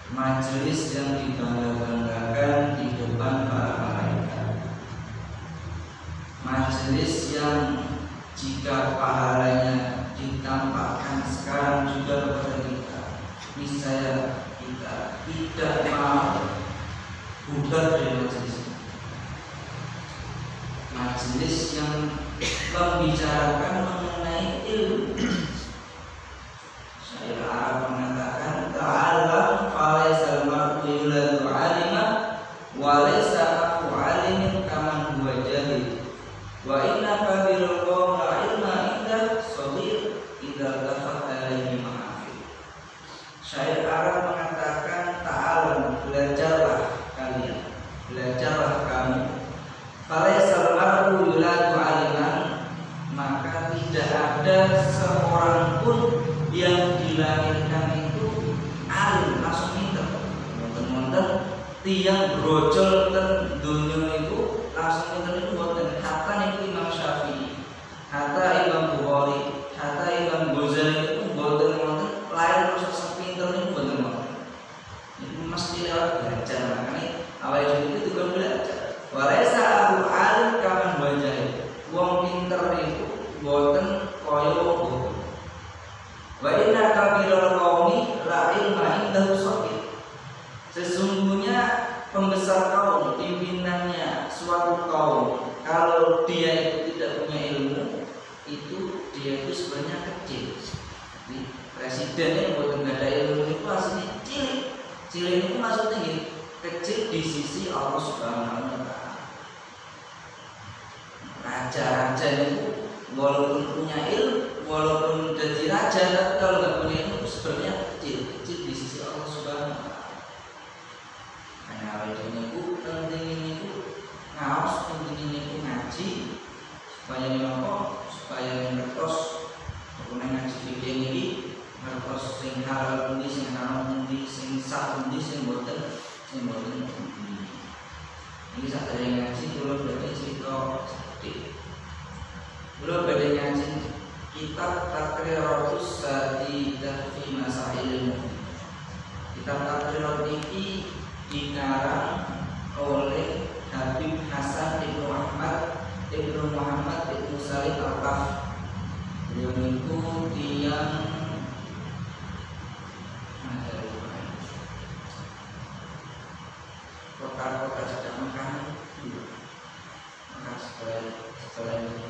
Majelis yang dibangga-banggakan di depan para malaikat, majelis yang jika pahalanya ditampakkan sekarang juga kepada kita, niscaya kita tidak mau bubar dari majelis ini. Majelis yang membicarakan mengenai ilmu. Syair Arab mengatakan ta'allam falaisal mar'u yuladu 'alima wa laysa aku 'alimin kaman huwa jahil wa innaka bil qawmi la ilma inda shaghir idza tafata alaihi ma'afil. Syair Arab mengatakan ta'allam, belajarlah kalian, belajarlah kamu. Falaisal mar'u yuladu 'aliman, maka tidak ada seorang pun yang dilahirkan itu alim langsung pinter. Wonten-wonten tiyang brojol ten donya itu langsung pinter itu wonten. Hatta niku Imam Syafi'i, hatta Imam Bukhari, hatta Imam Ghazali itu wonten lahir langsung pinter niku wonten. Itu mesti lewat belajar. Makanya awal itu juga belajar. Walaisa aku alim kaman wajah. Wong pinter itu wonten kaya wong. Wa inna kabiral qaumi la ilma indahu shaghir. Sesungguhnya pembesar kaum, pimpinannya suatu kaum, kalau dia itu tidak punya ilmu, itu dia itu sebenarnya kecil. Jadi presidennya buat nggak ada ilmu itu aslinya cilik. Cilik itu maksudnya gini, kecil di sisi Allah Subhanahu wa Ta'ala. Raja-raja itu walaupun punya ilmu, walaupun jadi raja, tapi kalau nggak punya ilmu sebenarnya kecil di sisi Allah Subhanahu wa Ta'ala. Karena awalnya itu penting ini itu ngaos, penting ini itu ngaji supaya supaya ngertos kemudian ngaji fikih ini ngertos sing halal pundi, sing haram pundi, sing sah pundi, sing boten pundi. Ini saat ada yang ngaji belum berarti cerita sedih. Belum ada ngaji kitab Taqriratus Sadidah fi Masail. Kitab Taqrirat ini dikarang oleh Habib Hasan Ibnu Ahmad Ibnu Muhammad Ibnu Salim Al-Qaf. Beliau itu tiang kota-kota sedang makan maka setelah ini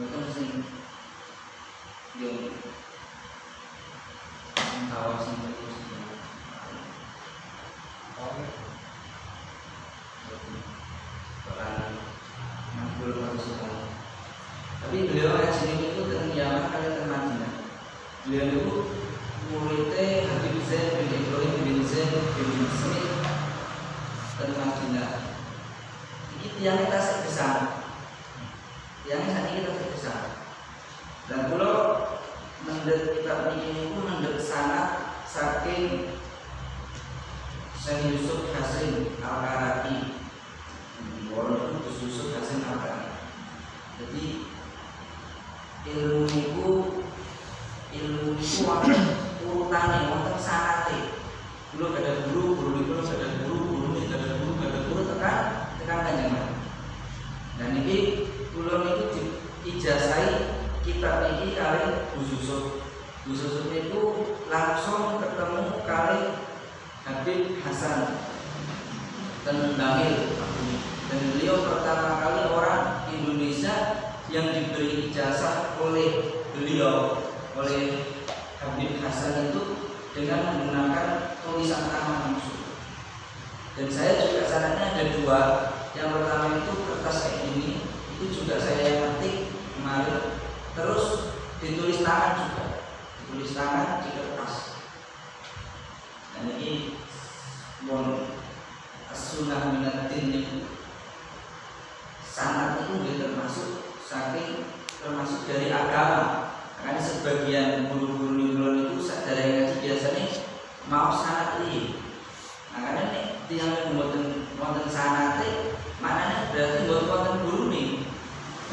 bukan sing yang tahu sing terus tapi beliau ngaji itu dengan Yaman kali ke Madinah. Beliau itu muridnya Habib Zain bin Ibrahim bin Zain bin Smith ke Madinah. Ini tiang kita sebesar, tiang kita kesana. Dan kalau mendet kitab ini pun mendet sana saking Syekh Yusuf Hasim Al-Karaki, walaupun Yusuf Hasim Al-Karaki. Jadi ilmu itu urutannya, wonten sanate. Dulu ada guru itu ada guru tekan kanjengan. Dan ini kula niku diijazahi kitab ini kali Bu Yusuf itu langsung ketemu kali Habib Hasan Tendangil, dan beliau pertama kali orang Indonesia yang diberi ijazah oleh beliau, oleh Habib Hasan itu dengan menggunakan tulisan tangan langsung. Dan saya juga sanadnya ada dua. Yang pertama itu kertas kayak gini, itu juga saya ketik kemarin. Terus ditulis tangan juga, ditulis tangan di kertas. Dan ini sunnah minatin itu sanad itu termasuk dari agama. Karena sebagian guru-guru itu dari ngaji biasanya mau sanad ini. Nah, karena ini yang wonten sanad maknanya berarti wonten guru nih.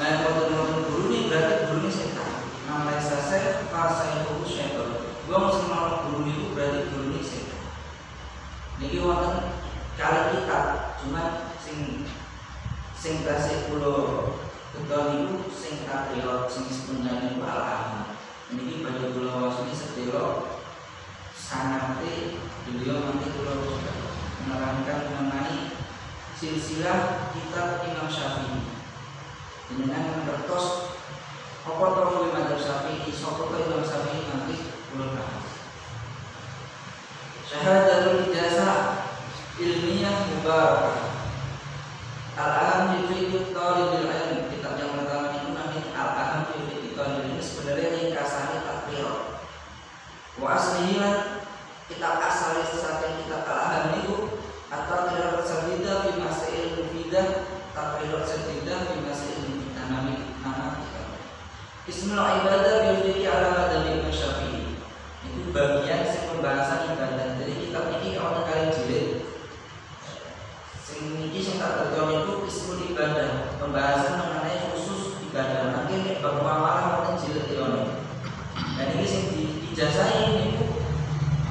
Nah, wonten guru nih berarti guru ini setan. Namanya saya fasa itu setan. Gua mesti mau guru itu berarti guru ini setan. Niki wonten kali kitab, cuma sing tasih pulau betul itu sing tatriot sing sebenarnya itu Al-Ahmad. Niki pada pulau wasuni sedelo sanate beliau nanti pulau menerangkan mengenai silsilah kitab Imam Syafi'i dengan kertas apa tahu Imam Syafi'i, sapa Imam Syafi'i nanti pulau bahas. Syahadatul ijazah ilmiah mubarakah. Al-Aham fi fiqh talibil ilm, kitab yang pertama itu namanya Al-Aham fi fiqh talibil ilm, sebenarnya ringkasannya takriyat. Wa aslinya kitab asal saking kitab Al-Aham itu atau tidak sadida fi masail mufidah, takriyat sadida fi masail mufidah, nama kitab. Ismul ibadah fi fiqh ala madhab Syafi'i. Itu bagian pembahasan ibadah. Jadi kitab ini kalau kali jilid ini yang tak terjauh itu ismul ibadah, pembahasan mengenai khusus ibadah. Nanti bab muamalah atau jilid ini. Dan ini yang diijazahi ini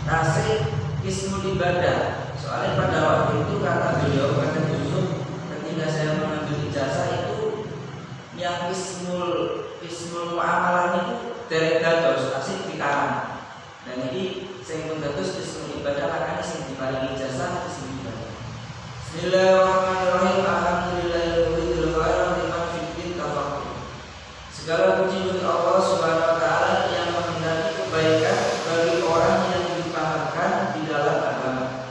tasik ismul ibadah. Soalnya pada waktu itu kata beliau, kata Yusuf, ketika saya mengambil ijazah itu yang ismul muamalah itu dari dados asik dikarang. Dan ini saya pun dados ismul ibadah makanya yang diparingi ijazah ismul ibadah. Bismillahirrahmanirrahim. Alhamdulillahirabbil alamin liman fiddin tafaqquh. Segala puji bagi Allah Subhanahu wa taala yang menghendaki kebaikan bagi orang yang dipahamkan di dalam agama.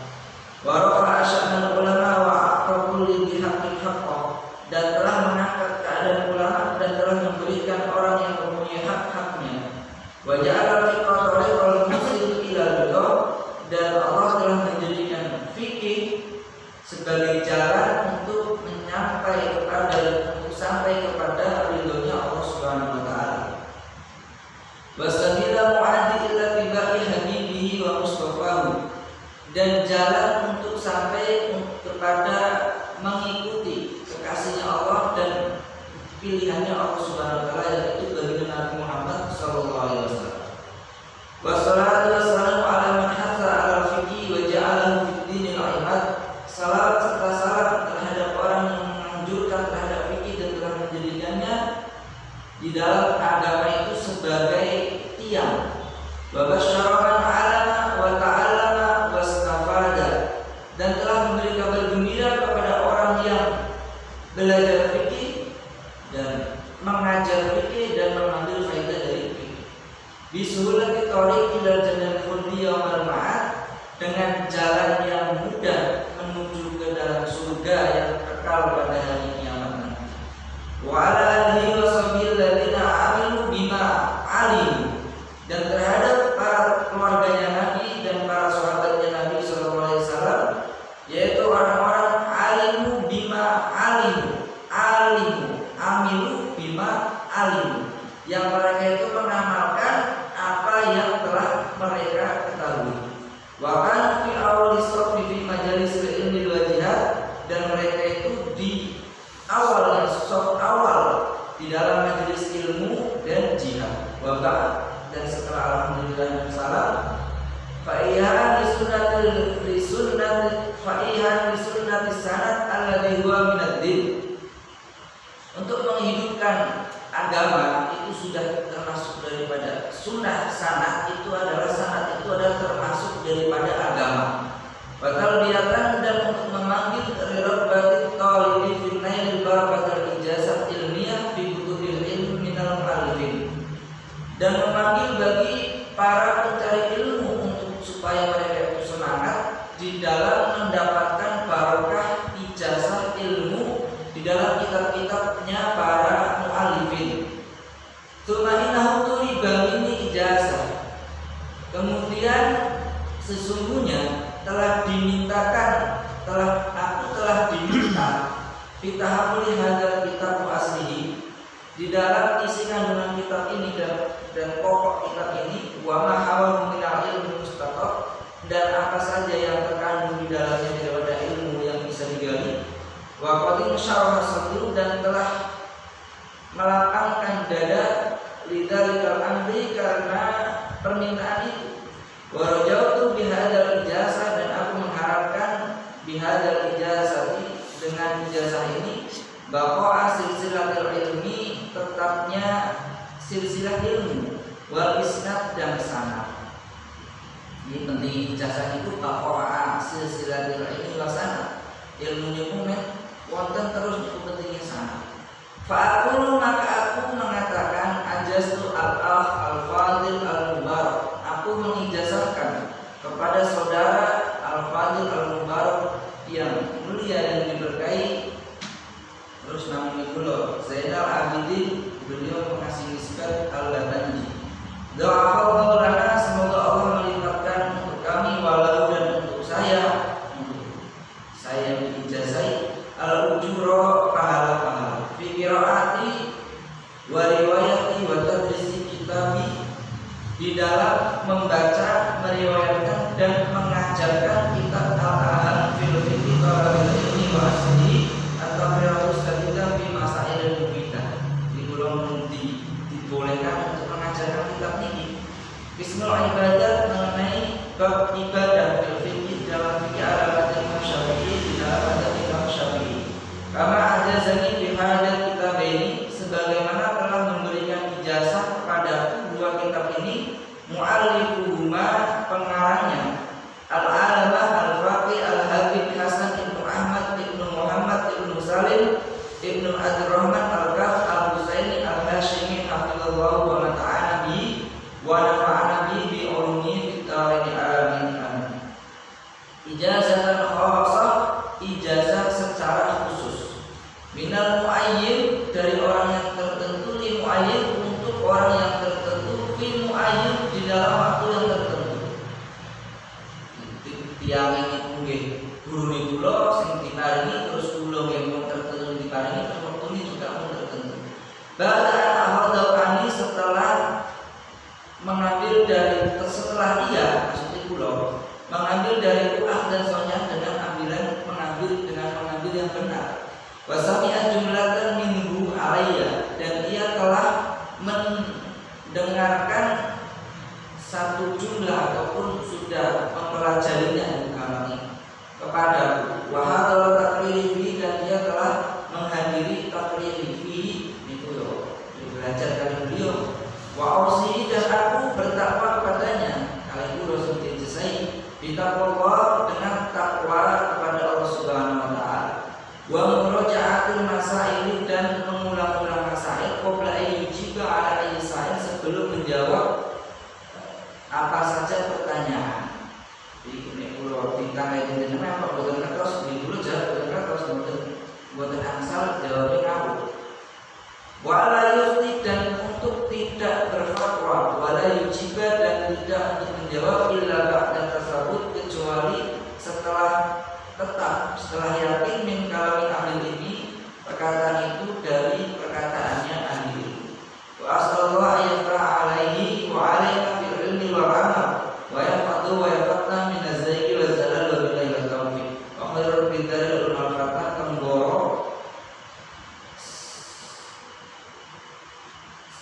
Wa rafa'a sya'nal ulama wa aqrabul lidhi haqqil haqqah, dan telah mengangkat keadaan ulama dan telah memberikan orang yang mempunyai hak-haknya. Wa ja'ala fiqha tariqal muslim ila ridha, dan Allah telah menjadikan fikih sebagai jalan untuk sampai kepada ridhonya Allah Subhanahu wa taala. Wasabila mu'addi illa biba'i habibihi wa mustafahu, dan jalan untuk sampai kepada mengikuti kekasihnya Allah dan pilihannya Allah Subhanahu wa taala, yaitu baginda Nabi Muhammad sallallahu alaihi wasallam. Wassalatu wassalamu ala man hasa ala fiqhi wa ja'alahu fid dinil imad. Salam serta salam terhadap orang yang menganjurkan terhadap fikih dan telah menjadikannya di dalam agama itu sebagai tiang. Wa basyaraman alama wa ta'allama wastafada, dan telah memberi kabar gembira kepada orang yang belajar fikih dan mengajar fikih dan mengambil faedah dari fikih. Bisuhulati thariqi ilal jannati wal ma'ad, dengan jalan yang mudah menuju ke dalam surga yang kekal pada hari kiamat nanti. Wa ala alihi wa sahbihi alladziina amilu bima alim, dan terhadap para keluarganya Nabi dan para sahabatnya Nabi sallallahu alaihi wasallam, yaitu orang-orang alimu bima amilu bima alim, yang mereka itu mengamalkan apa yang telah mereka ketahui. Wa kana fi awli safi fi majalis ilmi wal jihad, dan mereka itu di awal di dalam majelis ilmu dan jihad. Wa dan setelah alhamdulillah dan salam, fa'ihan li sunnati sanad alladhi huwa minad din. Untuk menghidupkan agama itu sudah termasuk daripada sunnah. Sanad itu adalah termasuk daripada agama. Batal biatan, dan untuk memanggil rirabatit talibi fil nailil barakatul ijazah ilmiah fi kutubil ilmi minal mu'allifin, dan memanggil bagi para pencari ilmu untuk supaya mereka itu semangat di dalam mendapatkan barokah ijazah ilmu di dalam kitab-kitabnya para mu'allifin. Tumainahu turiba ini ijazah. Kemudian sesungguhnya aku telah diminta fitahamuli hadal kitab aslihi, di dalam isi kandungan kitab ini dan pokok kitab ini, wa ma hawa min ilmi mustaqab, dan apa saja yang terkandung di dalamnya daripada ilmu yang bisa digali. Wa qad syarah sadru, dan telah melapangkan dada lidzalikal amri, karena permintaan itu. Wa rajautu bihadzal ijazah, dan aku mengharapkan bihadzal ijazah, dengan ijazah ini, baqa silsilatul ilmi, tetapnya silsilah ilmu, wal isnad, dan sanad. Ini penting, ijazah itu baqa silsilatul ilmi wal sanad. Ilmunya punya wonten terus, itu pentingnya sanad. Fa'aqulu, maka aku mengatakan ajastu al-akh al-fadil al-mubarak, aku mengijazahkan kepada saudara al-fadil al-mubarak yang mulia dan diberkahi. Terus namanya beliau Zainal Abidin, beliau mengasih nisbat al-Labani. Doa lana, semoga Allah melipatkan untuk kami, walau, dan untuk saya diijazai al-ujuro, pahala-pahala fi qiraati wa riwayati wa tadrisi kitabi, di dalam membaca, meriwayatkan, dan mengajarkan kitab al-aham fil fiqh wa ilmi wa asli atau riwayat sadida fi masail mufidah. Di bulan dibolehkan untuk mengajarkan kitab ini. Bismil ibadat, mengenai bab ibadah fil fiqh dalam fikih ala Imam Syafi'i, di dalam mazhab Imam Syafi'i. Kama ajazani fi hadzal kitab ini, sebagaimana telah memberikan ijazah kepada dua kitab ini, mu'allifuhuma, pengarangnya, al-alamah al-faqih al-habib Hasan ibnu Ahmad ibnu Muhammad ibnu Salim ibnu Abdurrahman al-Kaf al-Husaini al-Hashimi hafizallahu wa mata'ana bihi wa nafa'ana bihi bi ulumi fid dharain amin. Ijazatan khassah, ijazah secara khusus, minal muayyin, dari orang yang tertentu, li muayyin, untuk orang yang tertentu, fi muayyin, di dalam waktu yang tertentu. Tiang ini mungkin guru ini kula sing diparingi, terus kula yang tertentu diparingi, terus waktu ini juga pun tertentu. Ba'da ahadani, setelah mengambil dari, setelah dia, maksudnya kula mengambil dari uah dan sonya dengan mengambil yang benar. Wasami'at jumlatan minhu alayya, dan ia telah mendengarkan satu jumlah ataupun sudah mempelajarinya kepada wahadal takririfi, dan dia telah menghadiri takririfi, itu loh, belajar dari beliau. Wa ausi, dan aku bertakwa kepadanya, kali itu Rasul dijazai bitaqwa, dengan takwa kepada Allah Subhanahu wa taala. Wa muraja'atul masail, dan mengulang-ulang masail, qabla ayyujiba ala ayyi sa'il, sebelum menjawab apa saja pertanyaan. Di pulau bintang itu apa boten terus di dulu jawab boten terus boten angsal jawabnya ngawur. Wa la yufti, dan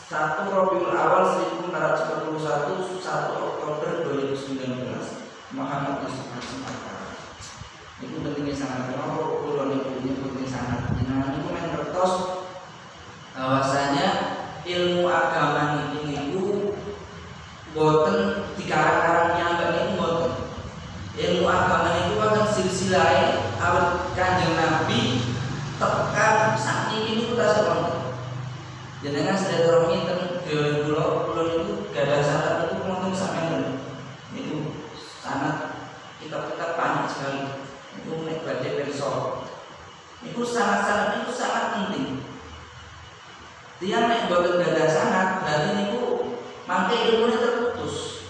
1 Rabiul Awal 1441, 1 Oktober 2019. Muhammad Yusuf Hasan. Itu pentingnya sangat. Kalau kulon itu penting sangat. Nah, itu main kertas bahwasanya ilmu agama itu boten dikarang-karang nyampe niku boten. Ilmu agama itu akan silsilah awet Kanjeng Nabi tekan sakniki niku tasih wonten. Jenengan sedaya orang ngiten dewe kula niku gadah sanad niku wonten sampeyan. Itu sanad kitab-kitab banyak sekali. Itu nek badhe pirsa. Itu sanad-sanad itu sangat penting. Tiang nek boten gadah sanad berarti niku mangke ilmune terputus.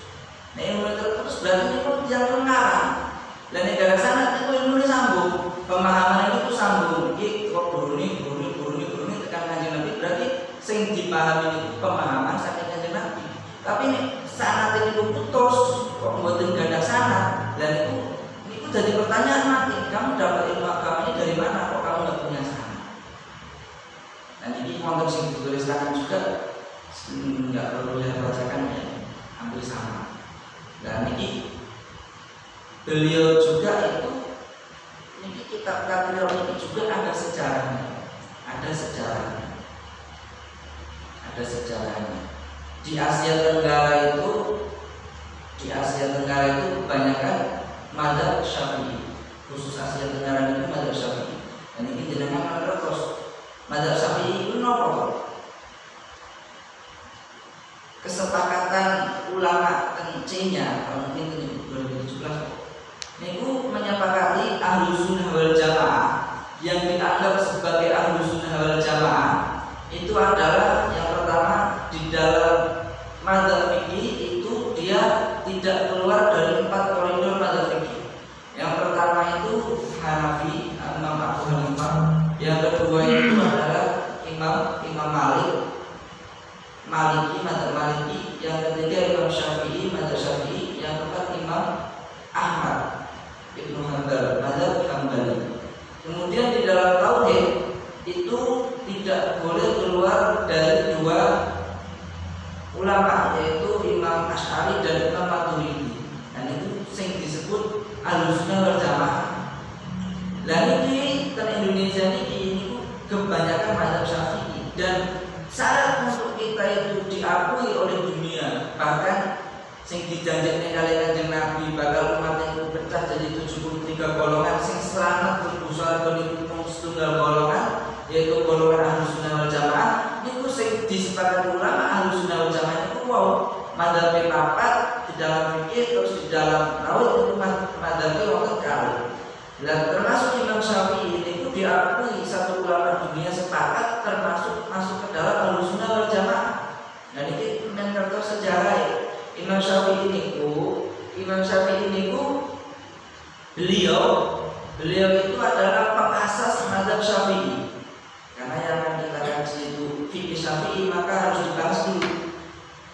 Nek ilmune terputus berarti niku tiang ngarang. Lah nek gadah sanad niku ilmune sambung. Pemahaman itu sambung. Iki kok gurune tekan Kanjeng Nabi berarti sing dipahami itu pemahaman saking Kanjeng Nabi. Tapi nek sanad itu putus kok mboten gadah sanad. Lah niku jadi pertanyaan mati. Kamu dapat ilmu agama ini dari mana kok kamu enggak punya sanad? Dan ini wonten sing ditulis tangan juga enggak perlu saya bacakan ya, hampir sama. Dan ini beliau juga itu ini kitab Katriol ini juga ada sejarahnya. Ada sejarahnya. Di Asia Tenggara itu kebanyakan mazhab Syafi'i. Khusus Asia Tenggara itu mazhab Syafi'i. Dan ini jenengan terus mazhab Syafi'i itu nopo? Kesepakatan ulama C-nya kalau mungkin itu 2017 niku menyepakati Ahlus Sunnah wal Jamaah yang dianggap sebagai Ahlus Sunnah wal Jamaah itu adalah yang pertama di dalam mazhab fikih itu dia tidak keluar dari 4 koridor mazhab fikih. Yang pertama itu Hanafi, Imam Abu Hanifah. Yang kedua itu adalah Imam Maliki, mazhab Maliki. Yang ketiga Imam Syafi'i, mazhab Syafi'i. Yang keempat Imam Ahmad Ibnu Hanbal, mazhab Hambali. Kemudian di dalam tauhid itu tidak boleh keluar dari 2 ulama, yaitu Imam Asy'ari dan Imam Maturidi. Dan itu sing disebut Ahlussunnah wal Jamaah. Lah niki ten Indonesia ini kebanyakan mazhab Syafi'i dan syarat untuk kita itu diakui oleh dunia, bahkan sing dijanjekne kali Kanjeng Nabi bakal umat itu pecah jadi 73 golongan, sing selamat berbusara niku mung setunggal golongan, yaitu golongan Ahlussunnah wal Jamaah. Niku sing disepakati ulama Ahlussunnah wal Jamaah niku wau mazhab papat di dalam fikih, terus di dalam tauhid itu mazhab wonten kali. Dan termasuk Imam Syafi'i niku diakui satu ulama dunia sepakat termasuk masuk ke dalam Ahlussunnah wal Jamaah. Dan ini menurut sejarah Imam Syafi'i niku beliau itu adalah pengasas mazhab Syafi'i. Karena yang akan kita kaji itu fikih Syafi'i, maka harus dibahas dulu.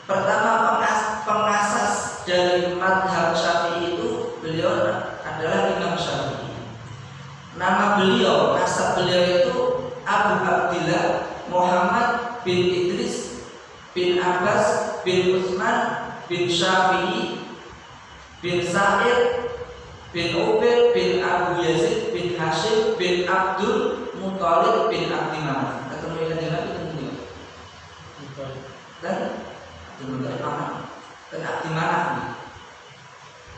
Pertama, pengasas dari mazhab Syafi'i itu beliau adalah Imam Syafi'i. Nama beliau, nasab beliau itu Abu Abdillah Muhammad bin Idris bin Abbas bin Utsman bin Syafi'i bin Sa'id bin Ubaid bin Abu Yazid bin Hashim bin Abdul Muthalib bin Abdi Manaf. Ketemu dengan Nabi ketemu dan Abdul Muthalib dan Abdi Manaf.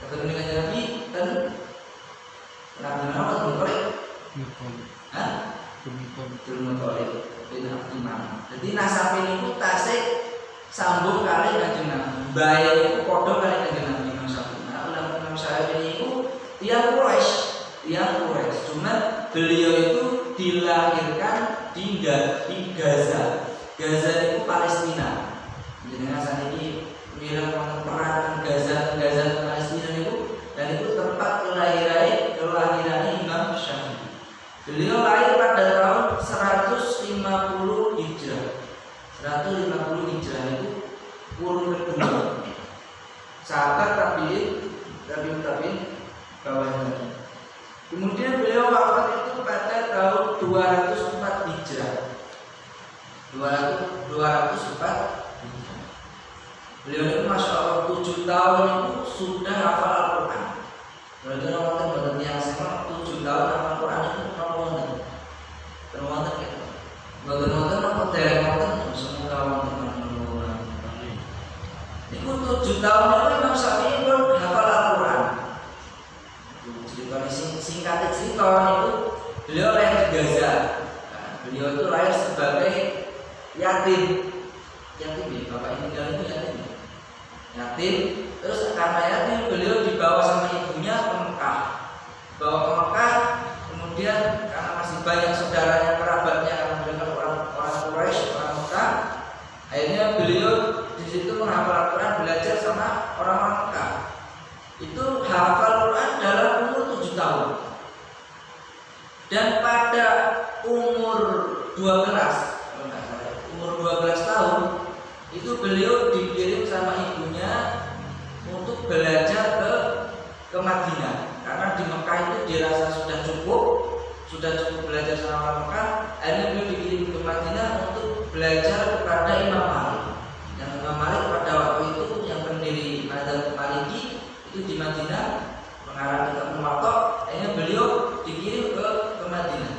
Ketemu dengan Nabi dan Abdi Manaf atau Muthalib? Abdul Muthalib bin Abdi Manaf. Jadi nasab ini ku tasik sambung kali Kanjeng Nabi. Bae itu padha kali Kanjeng Nabi Imam Syafi'i. Nah, ulama Imam Syafi'i itu tiang Quraisy. Cuma beliau itu dilahirkan di Gaza. Gaza itu Palestina. Jadi saat ini bilang perang Gaza Palestina itu, dan itu tempat kelahiran Imam Syafi'i. Beliau lahir pada tahun 150 Hijrah. 150 Hijrah itu kurun kedua. Sahabat tabi'in bawahnya. Kemudian beliau wafat itu pada tahun 204 Hijrah. 204. Beliau itu masya Allah 7 tahun itu sudah hafal Al-Quran. Berarti orang yang sama 7 tahun hafal Al-Quran itu terwonten gitu. Wonten apa dereng wonten semoga wonten. Itu 7 tahun itu Imam Syafi'i pun hafal Al-Quran. Ceritanya singkat cerita itu beliau lahir di Gaza. Beliau itu lahir sebagai yatim ya, bapak meninggal itu yatim. Terus karena yatim beliau dibawa sama ibunya ke Mekah, kemudian karena masih banyak saudaranya kerabatnya dengan orang Quraisy, orang Mekah, akhirnya beliau di situ menghafal Al-Quran, belajar sama orang-orang Mekah. Itu hafal Quran dalam umur 7 tahun. Dan pada umur 12 tahun itu beliau dikirim sama ibunya untuk belajar ke Madinah, karena di Mekah itu dirasa sudah cukup belajar sama orang Mekah. Akhirnya beliau dikirim ke Madinah untuk belajar kepada Imam Malik. Yang Imam Malik pada waktu itu yang pendiri Madzhab Maliki itu di Madinah mengarang kitab Muwatta. Akhirnya beliau dikirim ke Madinah.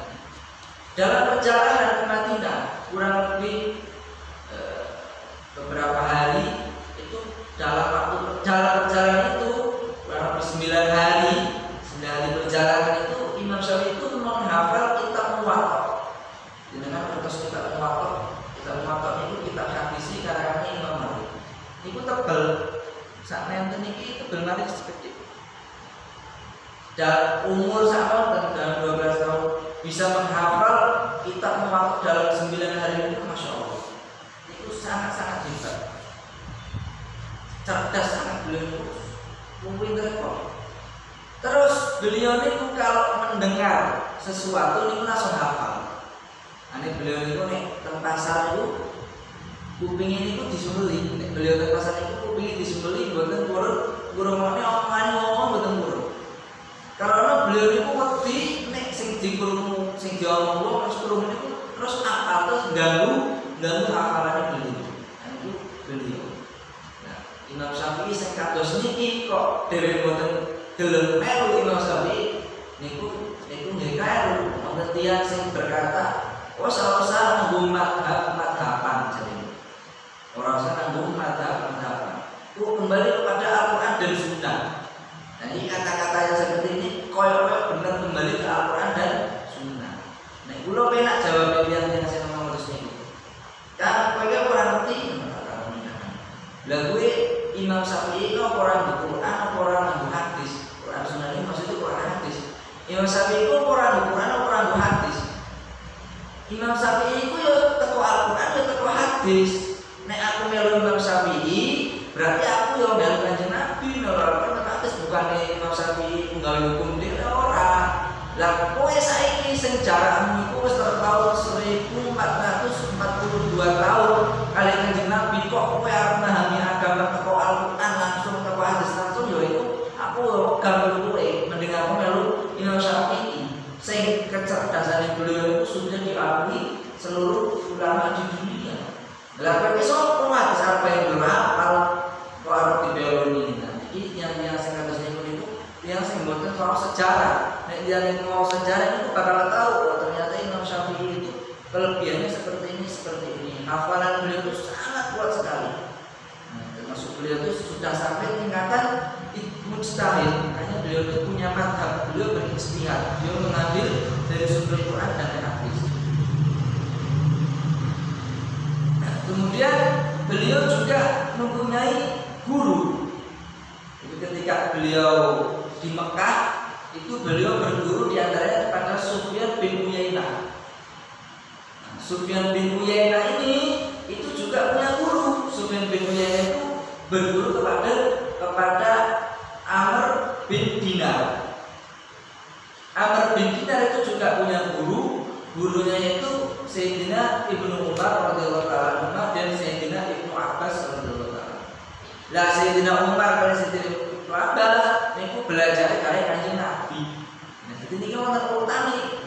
Dalam perjalanan ke Madinah kurang lebih beberapa hari, itu dalam waktu perjalanan itu kurang lebih 9 hari perjalanan itu Imam Syafi'i itu menghafal kitab Muwatta. Dengan kertas kitab Muwatta itu kitab hadis karangan Imam Malik. Itu tebel, sak nenten iki tebel Malik seperti itu. Dan umur sama dalam 12 tahun bisa menghafal kitab Muwatta dalam 9 hari itu, masya Allah. Itu sangat-sangat hebat, cerdas sangat beliau, pinter kok. Terus beliau itu kalau mendengar sesuatu ini langsung hafal. Ane beliau itu nih teng pasar itu kupingnya itu disembeli. Nek beliau teng pasar itu kupingnya disembeli, buatan kurungannya omongannya ngomong buatan kurung. Karena beliau itu wedi nek sing dikurung sing diomong terus kurung itu terus apa terus ganggu hafalannya beliau. Itu beliau. Nah, Imam Syafi'i sing kados niki kok dhewe boten gelem melu Imam Syafi'i niku nggih karo wonten tiyang sing berkata, "Oh, salah nganggo madhaban jadi. Ora usah nganggo madhaban. Ku kembali kepada Al-Qur'an dan Sunnah." Nah, ini kata-kata yang seperti ini koyo benar kembali ke Al-Qur'an dan Sunnah. Nah, kula penak jawab yang saya ngomong terus niku. Kan kowe ora ngerti lah gue Imam Syafi'i itu orang Al-Quran atau orang hadis. Quran Sunnah ini maksudnya Quran hadis. Imam Syafi'i itu orang Al-Quran atau orang hadis. Imam Syafi'i itu ya teko Al-Quran ya teko hadis. Nek aku melu Imam Syafi'i berarti aku yang dari Kanjeng Nabi melu Al-Quran hadis, bukan Imam Syafi'i nggawe hukum dhewe ora. Lah kowe saiki sing jarakmu iku wis terpaut 1442 tahun kali Kanjeng Nabi, kok kowe arep memahami agama teko Al-Qur'an langsung teko hadis langsung, ya iku aku gambar kowe mendengar melu Imam Syafi'i sing kecerdasan beliau itu sudah diakui seluruh ulama di dunia. Lah kowe iso hadis apa yang hafal kok arep dibeloni. Jadi yang sing kados niku yang sing mboten tahu sejarah. Nek dia mau sejarah itu bakal tahu oh, ternyata Imam Syafi'i itu kelebihannya seperti ini. Hafalan beliau itu sangat kuat sekali. Nah, termasuk beliau itu sudah sampai tingkatan mujtahid. Hanya beliau itu punya madhab, beliau berijtihad, beliau mengambil dari sumber Quran dan hadis. Nah, kemudian beliau juga mempunyai guru. Jadi ketika beliau di Mekah itu beliau berguru diantaranya kepada Sufyan bin Uyainah. Sufyan bin Uyainah ini itu juga punya guru. Sufyan bin Uyainah itu berguru kepada Amr bin Dinar. Amr bin Dinar itu juga punya guru. Gurunya itu Sayyidina Ibnu Umar radhiyallahu anhu dan Sayyidina Ibnu Abbas radhiyallahu anhu. Lah Sayyidina Umar dan Sayyidina Ibnu Abbas niku belajar kali Kanjeng Nabi. Nah, jadi niki wonten urutane.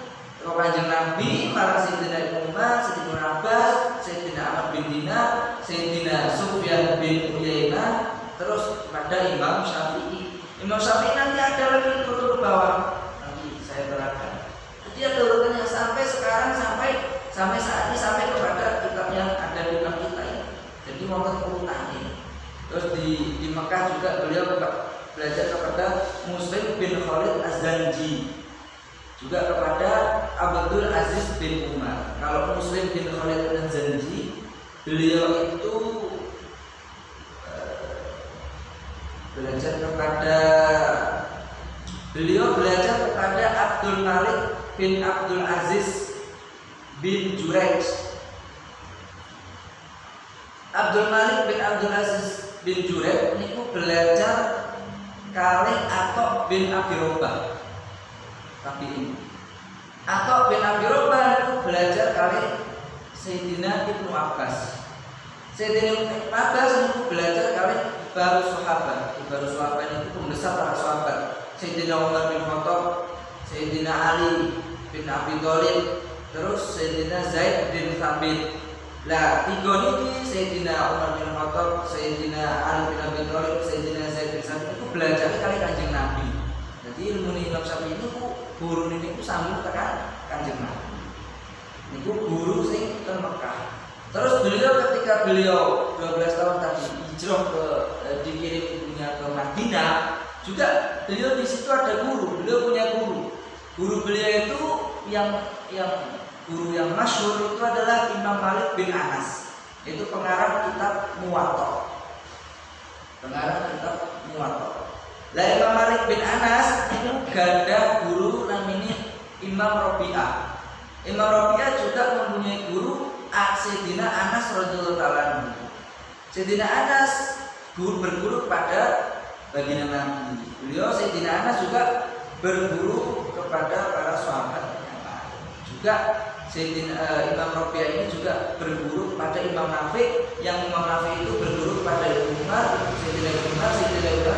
Kanjeng Nabi, para Sayyidina Ibnu Umar, Sayyidina Abbas, Sayyidina Ahmad bin Dinar, Sayyidina Sufyan bin Uyainah, terus kepada Imam Syafi'i. Imam Syafi'i nanti ada lagi turun ke bawah, nanti saya terangkan. Jadi ada urutannya sampai sekarang, sampai saat ini, sampai kepada kitab yang ada di dalam kita ini. Jadi wonten urutannya. Terus di Mekah juga beliau belajar kepada Muslim bin Khalid Az-Zanji, juga kepada Abdul Aziz bin Umar. Kalau Muslim bin Khalid Az-Zanji, beliau itu belajar kepada Abdul Malik bin Abdul Aziz bin Jurayj. Abdul Malik bin Abdul Aziz bin Jurayj niku belajar kali Atok bin Abi Robah. Tapi ini Atok bin Abi Robah niku belajar kali Sayyidina Ibnu Abbas. Sayyidina Ibnu Abbas niku belajar kali baru sahabat. Baru sahabat itu pembesar para sahabat. Sayyidina Umar bin Khattab, Sayyidina Ali bin Abi Thalib, terus Sayyidina Zaid bin Thabit. Lah tiga niki Sayyidina Umar bin Khattab, Sayyidina Ali bin Abi Thalib, Sayyidina Zaid bin Thabit itu belajar kali Kanjeng Nabi. Jadi ilmu Imam Syafi'i itu guru niku sambung tekan Kanjeng Nabi. Niku guru sing teng Mekah. Terus beliau ketika beliau 12 tahun tadi hijrah dikirim ibunya ke Madinah, juga beliau di situ ada guru. Beliau punya guru. Guru beliau itu yang guru yang masyhur itu adalah Imam Malik bin Anas. Itu pengarang kitab Muwatta. Lah Imam Malik bin Anas itu ganda guru namanya Imam Rabi'ah. Imam Rabi'ah juga mempunyai guru Sayyidina Anas radhiyallahu ta'ala. Sayyidina Anas berguru kepada baginda Nabi. Beliau Sayyidina Anas juga berguru kepada para sahabat yang lain. Juga Sayyidina Imam Rabi'ah ini juga berguru kepada Imam Nafi', yang Imam Nafi' itu berguru kepada Ibnu Umar, Sayyidina Umar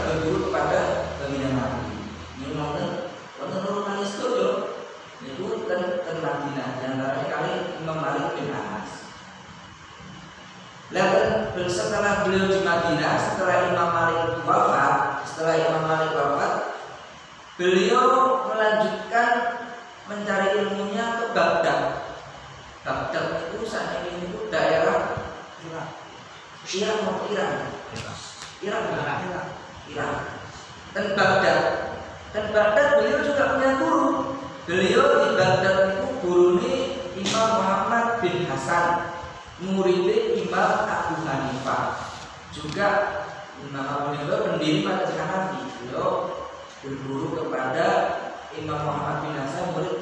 berguru kepada baginda Nabi. Ini wonten urutan sedoyo niku ten Madinah, antara kali Imam Malik bin Anas. Lalu setelah beliau di Madinah, setelah Imam Malik wafat, beliau melanjutkan mencari ilmunya ke Baghdad. Baghdad itu saat ini itu daerah Irak. Dan Baghdad beliau juga punya guru. Beliau di Baghdad itu gurune Imam Muhammad bin Hasan, murid Imam Abu Hanifah. Juga Imam Abu Hanifah pendiri mazhab Hanafi. Beliau berguru kepada Imam Muhammad bin Hasan, murid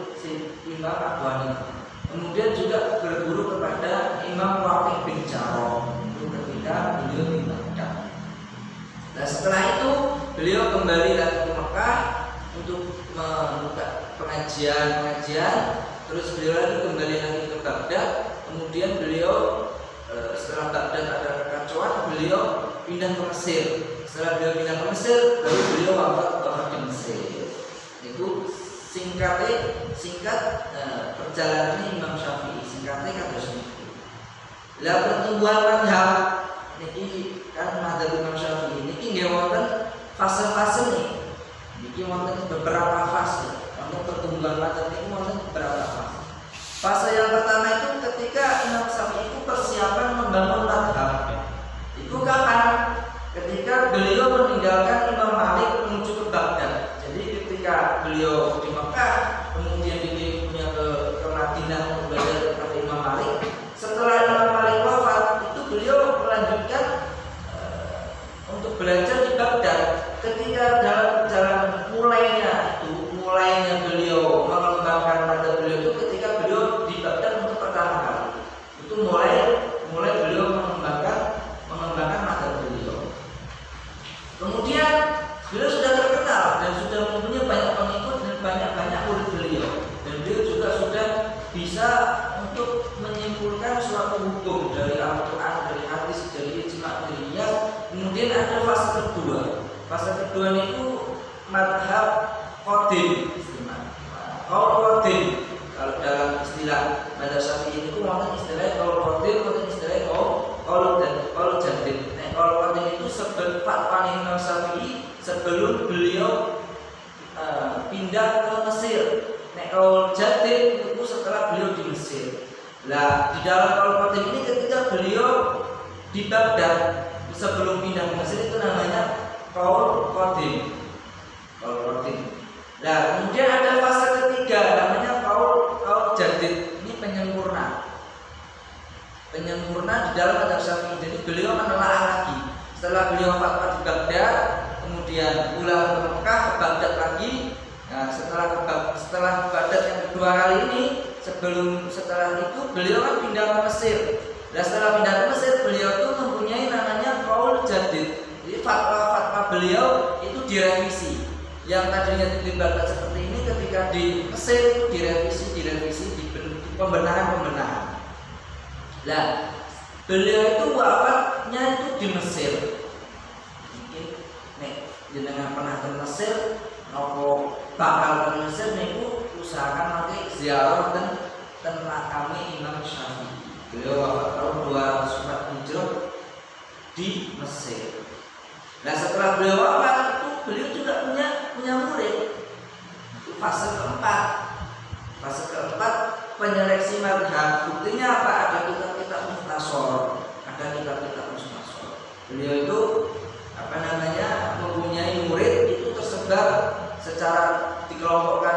Imam Abu Hanifah. Kemudian juga berguru kepada Imam Waqi' bin Jarrah ketika beliau di Baghdad. Nah setelah itu beliau kembali lagi ke Mekah untuk membuka pengajian. Terus beliau lagi kembali lagi ke Baghdad. Kemudian beliau setelah Baghdad ada kekacauan, beliau pindah ke Mesir. Setelah beliau pindah ke Mesir, baru beliau wafat di Mesir. Itu singkat perjalanan Imam Syafi'i. Singkatnya kata seperti. Lah pertumbuhan madhab niki kan madhab Imam Syafi'i niki nggih wonten fase-fase nih. Niki wonten beberapa fase. Untuk pertumbuhan madhab niki wonten beberapa fase. Fase yang pertama itu ketika Imam Syafi'i itu persiapan membangun madhab. Itu kapan? Ketika beliau meninggalkan Imam Malik menuju ke Baghdad. Jadi ketika beliau di Mekah, kemudian dikirimnya ke Madinah untuk belajar kepada Imam Malik. Setelah Imam Malik wafat, itu beliau melanjutkan untuk belajar di Baghdad. Ketika dalam perjalanan mulainya beliau mengembangkan madhab beliau itu ketika beliau di Baghdad untuk pertama kali. Itu mulai beliau mengembangkan madhab beliau. Kemudian beliau sudah terkenal dan sudah mempunyai banyak pengikut dan banyak murid beliau. Dan beliau juga sudah bisa untuk menyimpulkan suatu hukum dari Al-Quran, dari hadis, dari ijma', dari qiyas. Kemudian ada fase kedua. Fase kedua itu madhab qadim. Qaul qadim. Kalau dalam istilah madhab Syafi'i itu wonten istilahnya qaul qadim, di Baghdad sebelum pindah ke Mesir itu namanya qaul qadim. Nah, kemudian ada fase ketiga namanya qaul jadid. Ini penyempurna di dalam mazhab Syafi'i. Jadi beliau menelaah lagi. Setelah beliau fatwa di Baghdad, kemudian pulang ke Mekah, ke Baghdad lagi. Nah, setelah ke Baghdad yang kedua kali ini, setelah itu beliau kan pindah ke Mesir. Dan setelah pindah ke Mesir, beliau itu mempunyai namanya qaul jadid. Jadi fatwa beliau itu direvisi. Yang tadinya di Baghdad seperti ini, ketika di Mesir itu direvisi, pembenahan. Nah, beliau itu wafatnya itu di Mesir. Mungkin nek jenengan pernah ke Mesir, nopo bakal ke Mesir niku usahakan nanti ziarah dan makame Imam Syafi'i. Beliau wafat tahun 204 Hijrah di Mesir. Nah, setelah beliau wafat itu beliau juga punya murid. Itu fase keempat penyeleksi mazhab. Buktinya apa? Ada kitab-kitab mukhtasar, Beliau itu mempunyai murid itu tersebar secara dikelompok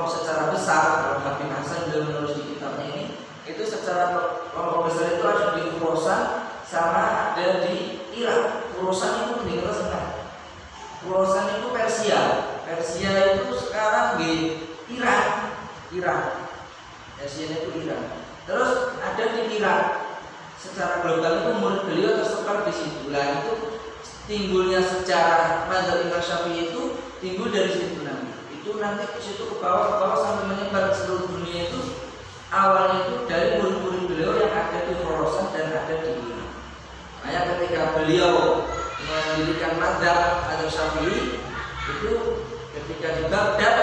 secara besar. Kalau Habib Hasan beliau menulis di kitabnya ini, itu secara kelompok besar itu ada di Khurasan sama ada di Irak. Khurasan itu di Khurasan itu Persia itu sekarang di Irak. Persia itu Irak. Terus ada di Irak. Secara global itu murid beliau tersebar di situ. Lah itu timbulnya sejarah mazhab Imam Syafi'i itu timbul dari situ nanti. Itu nanti ke situ ke bawah sampai menyebar ke seluruh dunia itu. Awalnya itu dari murid-murid beliau yang ada di Khurasan dan ada di Irak. Makanya ketika beliau mendirikan mazhab Syafi'i itu ketika di Baghdad,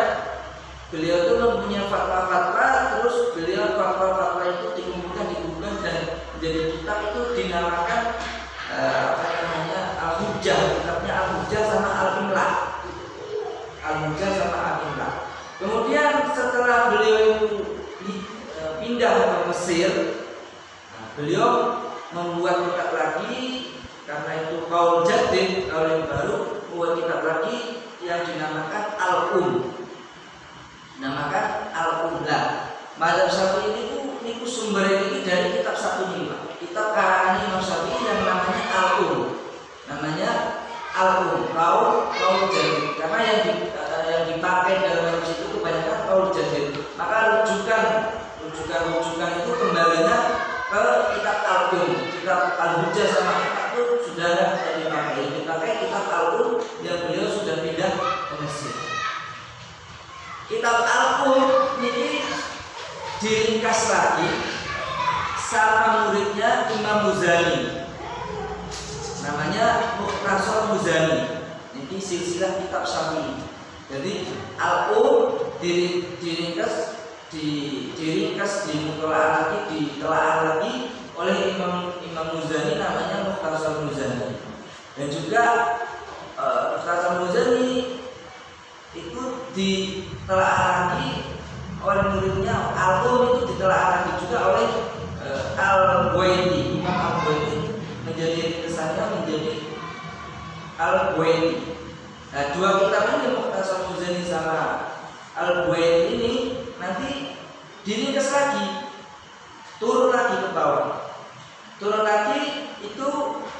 beliau itu mempunyai fatwa-fatwa, terus beliau fatwa-fatwa itu dikumpulkan dan menjadi kitab itu dinamakan Al-Hujjah. Kitabnya Al-Hujjah sama Al-Imla. Kemudian setelah beliau itu pindah ke Mesir, beliau membuat kitab lagi, karena itu qaul jadid, qaul yang baru, buat kitab lagi yang dinamakan Al-Um. Mazhab Syafi'i ini sumber ini dari kitab 105, kitab karangan Imam Syafi'i yang namanya Al-Um, qaul jadid. Karena yang dipakai dalam itu kebanyakan qaul jadid. Maka rujukan itu kembalinya ke kitab Al-Um, kitab Al-Hujjah sama kitab itu sudah dipakai kitab Al-Um yang beliau sudah pindah ke Mesir. Kitab Al-Um ini diringkas lagi sama muridnya Imam Muzani, namanya Mukhtasar Muzani. Ini silsilah kitab Syafi'i. Jadi Al-Um diringkas ditelaah lagi oleh Imam Muzani, namanya Mukhtasar Muzani. Dan juga Mukhtasar Muzani itu ditelaah lagi oleh muridnya Al-Um, itu ditelaah lagi juga oleh Al-Buwaiti. Imam Al-Buwaiti menjadi kesannya menjadi Al-Buwaiti. Nah, dua kitab ini Mukhtasar Muzani sama Al-Buwaiti ini nanti diringkas lagi, turun lagi ke bawah. Turun lagi itu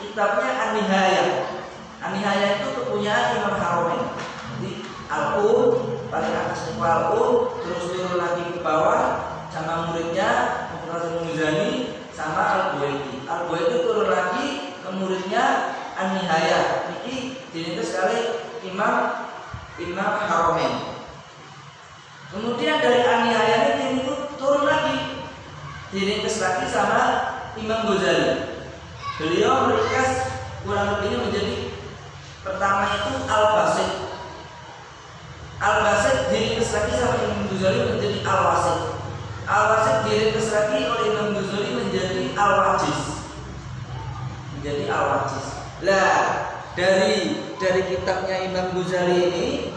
kitabnya An-Nihayah. An-Nihayah itu kepunyaan Imam Haramain. Jadi Al-Um paling atas itu Al-Um, terus turun lagi ke bawah sama muridnya Mukhtasar Muzani sama Al-Buwaiti. Al-Buwaiti turun lagi ke muridnya An-Nihayah. Ini diringkas oleh Imam Haramain. Kemudian dari An-Nihayah ini turun lagi, diringkas lagi sama Imam Ghazali. Beliau meringkas kurang lebihnya menjadi pertama itu Al-Basit diringkas lagi sama Imam Ghazali menjadi Al-Wasit diringkas lagi oleh Imam Ghazali menjadi Al-Wajiz. Lah dari kitabnya Imam Ghazali ini,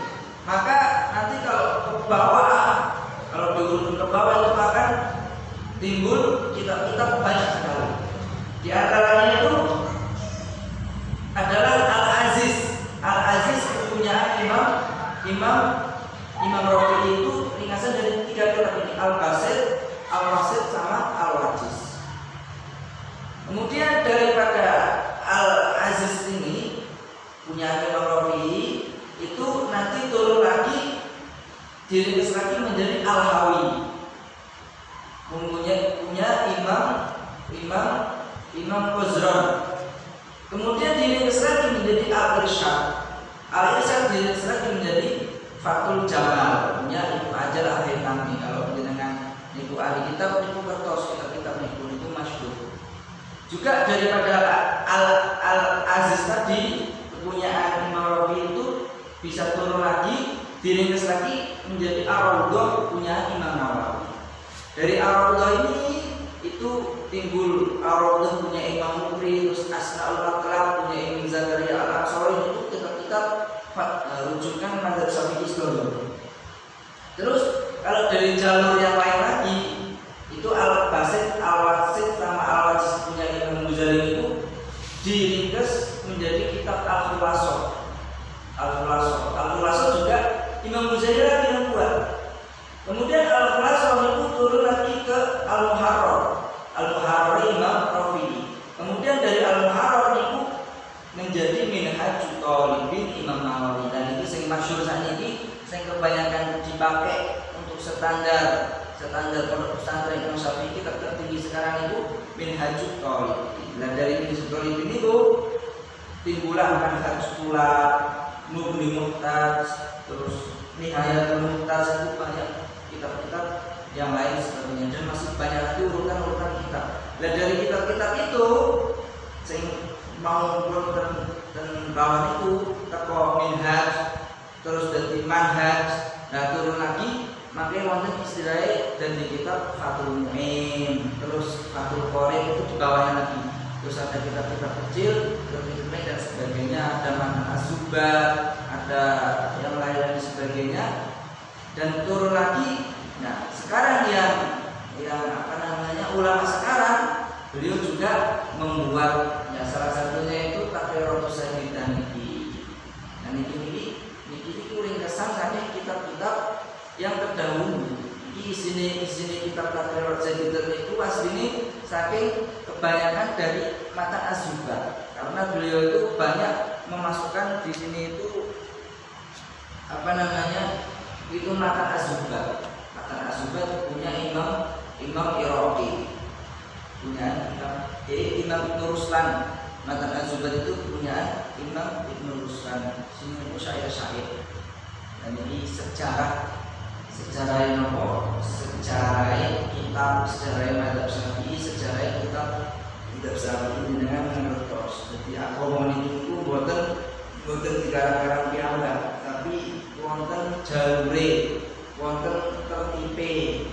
maka nanti kalau ke bawah, kalau diurut ke bawah itu akan timbul kitab-kitab banyak sekali. Di antaranya itu diringkas lagi menjadi Al-Hawi, punya Imam Khuzron. Kemudian diringkas lagi menjadi Al-Irsyad. Al-Irsyad diringkas lagi menjadi Fathul Jamal, punya Ibnu Hajar Al-Haytami. Kalau dengan niku ahli kitab niku kertos kitab niku masyhur. Juga daripada Al-Aziz tadi punya Imam Rafi itu bisa turun lagi, diringkas lagi menjadi Ar-Raudhah punya Imam Nawawi. Dari Ar-Raudhah ini itu timbul Ar-Raudhah punya Imam Mukri, terus Asnaul Matlab punya Imam Zakaria Al-Ansari. Itu kitab-kitab rujukan mazhab Syafi'i Islam. Terus kalau dari jalur yang lain lagi itu Al-Basit, Al-Wasit sama Al-Wajiz punya Imam Ghazali itu diringkas menjadi kitab Al-Khulasoh. Al-Khulasoh juga Imam Ghazali lagi yang buat. Kemudian Al-Khulasoh itu turun lagi ke Al-Muharrar Imam Rafi'i. Kemudian dari Al-Muharrar itu menjadi Minhajut Thalibin Imam Nawawi. Dan itu yang masyhur saat ini, yang kebanyakan dipakai untuk standar pondok pesantren Imam Syafi'i tertinggi sekarang itu Minhajut Thalibin. Dan dari Minhajut Thalibin itu timbulah Manhajul Tulab, Mughni Muhtaj, terus Nihayatul Muhtaj, itu banyak kitab-kitab yang lain sebagainya, dan masih banyak lagi urutan kitab. Dan dari kitab-kitab itu sing mau dan bawah itu teko Minhaj, terus dari Manhaj, nah turun lagi makanya wonten istilahnya dan di kitab Fathul Mu'in, terus Fathul Qorib itu di bawahnya lagi. Terus ada kitab-kitab kecil, kitab-kitab dan sebagainya, ada Matan Az-Zubat, ada yang lain sebagainya, dan turun lagi. Nah sekarang yang ulama sekarang, beliau juga membuat salah satunya itu Taqriratus Sayyidah niki. Nah niki ringkasan saking kitab-kitab yang terdahulu. Di sini kitab Taqriratus Sayyidah itu aslinya saking kebanyakan dari Matan Az-Zubat, karena beliau itu banyak memasukkan di sini itu itu Matan Az-Zubat. Matan Az-Zubat punya Imam Iraqi, punya Imam Ibnu Ruslan. Matan Az-Zubat itu punya Imam Ibnu Ruslan. Sini itu syair-syair. Dan ini sejarah kitab, sejarah mazhab Syafi'i, sejarah kitab Syafi'i dengan mengertos. Jadi agama itu boten digarang-garang piyambak, tapi wonten jalure, wonten tertipe,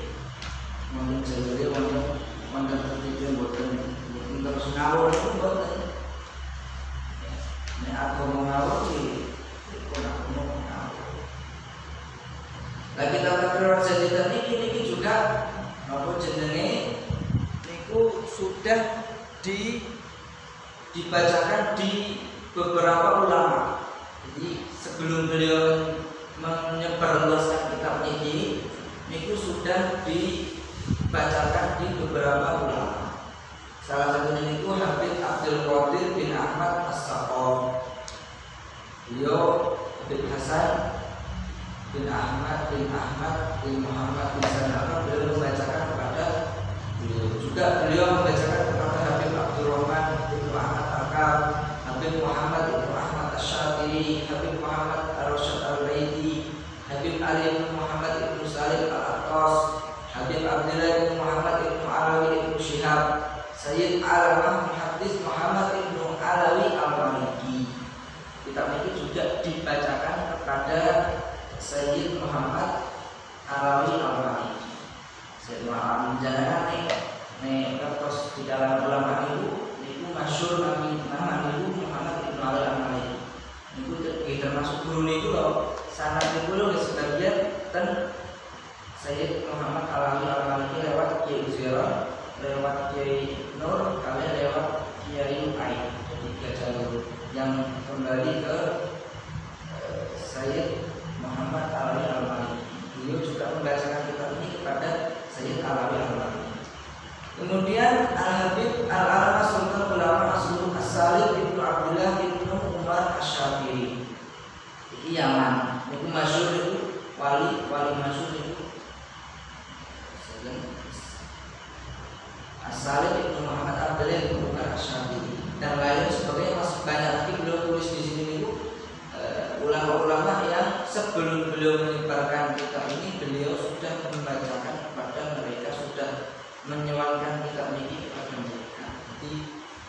wonten tertipe, boten terus ngawur itu boten. Nek agama ngawur iki ngawur. Lah kitab Taqriratus Sayyidah niki juga apa jenenge niku sudah dibacakan di beberapa ulama. Jadi sebelum beliau menyebarluaskan kitab ini, niku sudah dibacakan di beberapa ulama. Salah satunya itu Habib Abdul Qadir bin Ahmad As-Saqaf. Beliau Habib Hasan bin Ahmad bin Muhammad bin Sanaba, beliau membacakan kepada beliau. Juga beliau membacakan kepada Habib Abdurrahman bin Ahmad Al-Kab, Habib Muhammad bin Ahmad Asy-Syatiri, Habib Muhammad Ar-Rasyid Al-Baiti, Habib Ali bin Muhammad bin Salim Al-Attas, Habib Abdullah bin Muhammad bin Alawi bin Syihab, Sayyid Alamah Muhaddits Muhammad bin Alawi Al-Maliki. Kitab ini juga dibacakan kepada Sayyid Muhammad Alawi Al-Maliki. Sayyid Muhammad jangan nih kertas di dalam ulama itu masyhur nama itu Muhammad bin Alawi Al-Maliki. Itu termasuk guru itu loh. Sanad itu loh sebagian dan Sayyid Muhammad Alawi Al-Maliki lewat Kiai Uzairon, lewat Kiai Nur, kalian lewat Kiai Ain. Jadi 3 jalur yang kembali ke Sayyid Muhammad Alawi Al-Maliki. Beliau juga membacakan kitab ini kepada Sayyid Alawi Al-Maliki. Kemudian Al-Habib Al-Alama Sultan Ulama Asrul As-Salim Ibnu Abdullah Ibnu Umar Asy-Syafiri. Ini Yaman. Itu masyhur itu wali sebelum beliau menyebarkan kitab ini, beliau sudah membacakan kepada mereka, sudah menyewankan kitab ini kepada mereka. Jadi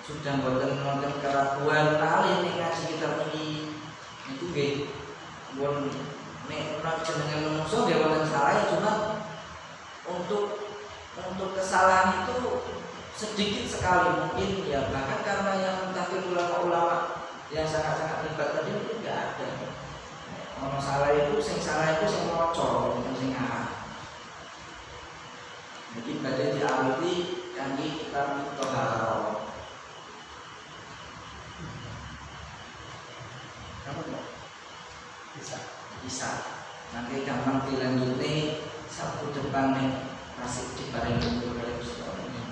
sudah mboten keraguan kali nek ngaji kitab ini. Itu nggih pun nek ora jenenge manungsa nggih wonten salah, cuma untuk kesalahan itu sedikit sekali mungkin ya, bahkan karena yang takdir ulama-ulama yang sangat-sangat hebat tadi itu tidak ada. Ono salah itu sing maca bukan sing ngarang. Jadi badhe diawiti kangge kitab Thaharah. Kamu bisa. Nanti gampang dilanjuti Sabtu depan nih masih diparingi oleh Ustaz ini.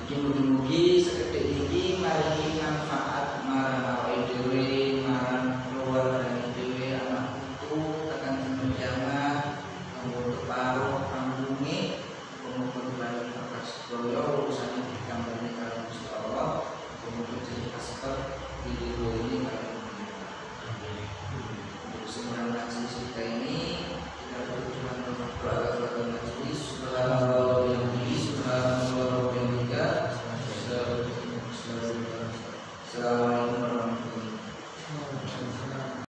Jadi mugi-mugi sekedhik iki maringi manfaat marang awake dhewe, marang keluarga dhewe, anak putu tekan dina kiamat, kanggo keparuh panggunge, muga-muga diparingi berkah sedaya urusane dikambani karo Gusti Allah, muga-muga jadi asbab diridhoi